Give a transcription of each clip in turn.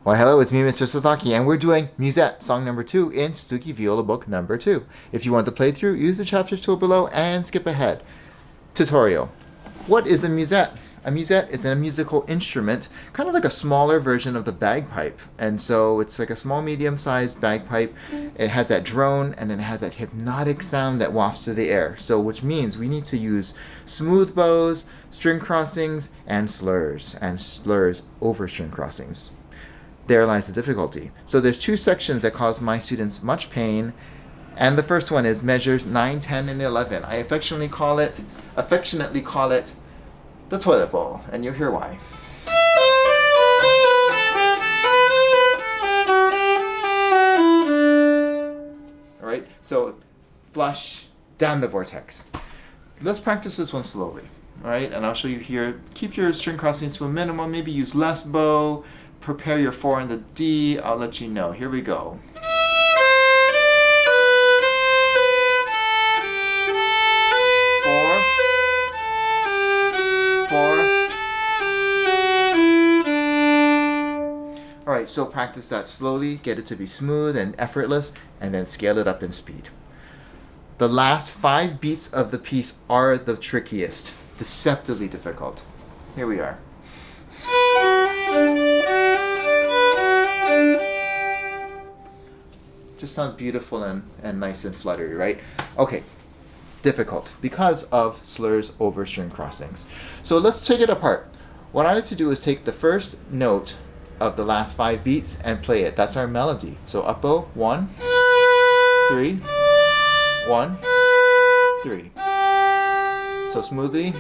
Well, hello, it's me, MrSasaki, and we're doing Musette, song number 2 in Suzuki Viola book number 2. If you want the playthrough, use the chapters tool below and skip ahead. Tutorial. What is a musette? A musette is a musical instrument, kind of like a smaller version of the bagpipe. And so it's like a small, medium-sized bagpipe. It has that drone, and then it has that hypnotic sound that wafts through the air. So which means we need to use smooth bows, string crossings, and slurs over string crossings. There lies the difficulty. So there's 2 sections that cause my students much pain, and the first one is measures 9, 10, and 11. I affectionately call it the toilet bowl, and you'll hear why. All right, so flush down the vortex. Let's practice this one slowly. All right, and I'll show you here. Keep your string crossings to a minimum. Maybe use less bow. Prepare your 4 and the D. I'll let you know. Here we go. Four. All right, so practice that slowly. Get it to be smooth and effortless, and then scale it up in speed. The last 5 beats of the piece are the trickiest, deceptively difficult. Here we are. Just sounds beautiful and nice and fluttery, right? Okay, difficult because of slurs over string crossings. So let's take it apart. What I like to do is take the first note of the last 5 beats and play it. That's our melody. So up bow, 1, 3, 1, 3. So smoothly.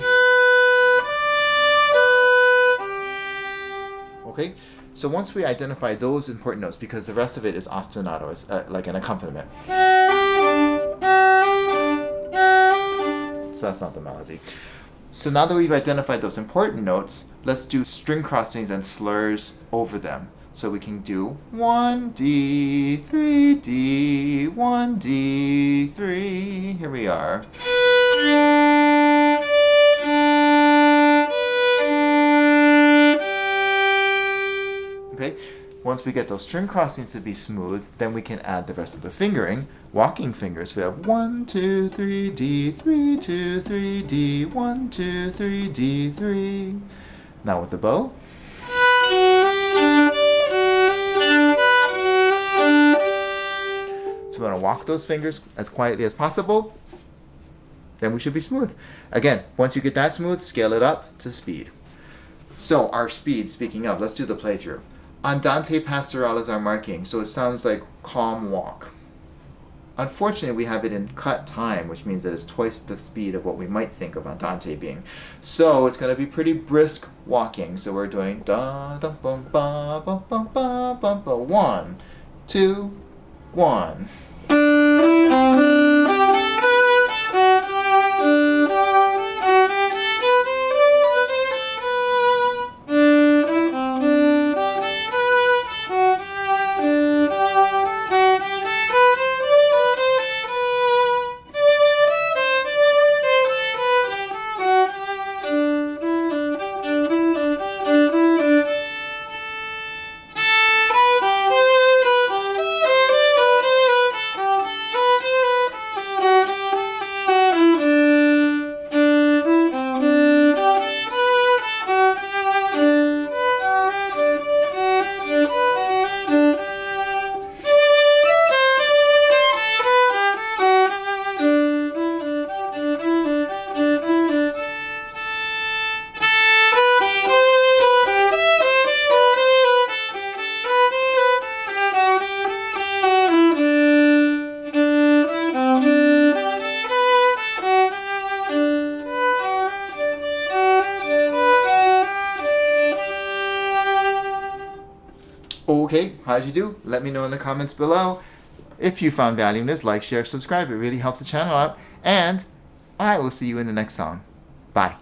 Okay. So once we identify those important notes, because the rest of it is ostinato, it's like an accompaniment. So that's not the melody. So now that we've identified those important notes, let's do string crossings and slurs over them. So we can do 1 D, 3 D, 1 D, 3. Here we are. Okay. Once we get those string crossings to be smooth, then we can add the rest of the fingering, walking fingers. We have 1, 2, 3, D, 3, 2, 3, D, 1, 2, 3, D, 3. Now with the bow. So we want to walk those fingers as quietly as possible. Then we should be smooth. Again, once you get that smooth, scale it up to speed. So our speed, speaking of, let's do the playthrough. Andante pastoral is our marking, so it sounds like calm walk. Unfortunately, we have it in cut time, which means that it's twice the speed of what we might think of andante being. So it's going to be pretty brisk walking. So we're doing da da bum ba bum bum ba bum ba. 1, 2, 1. Okay, how'd you do? Let me know in the comments below. If you found value in this, like, share, subscribe. It really helps the channel out. And I will see you in the next song. Bye.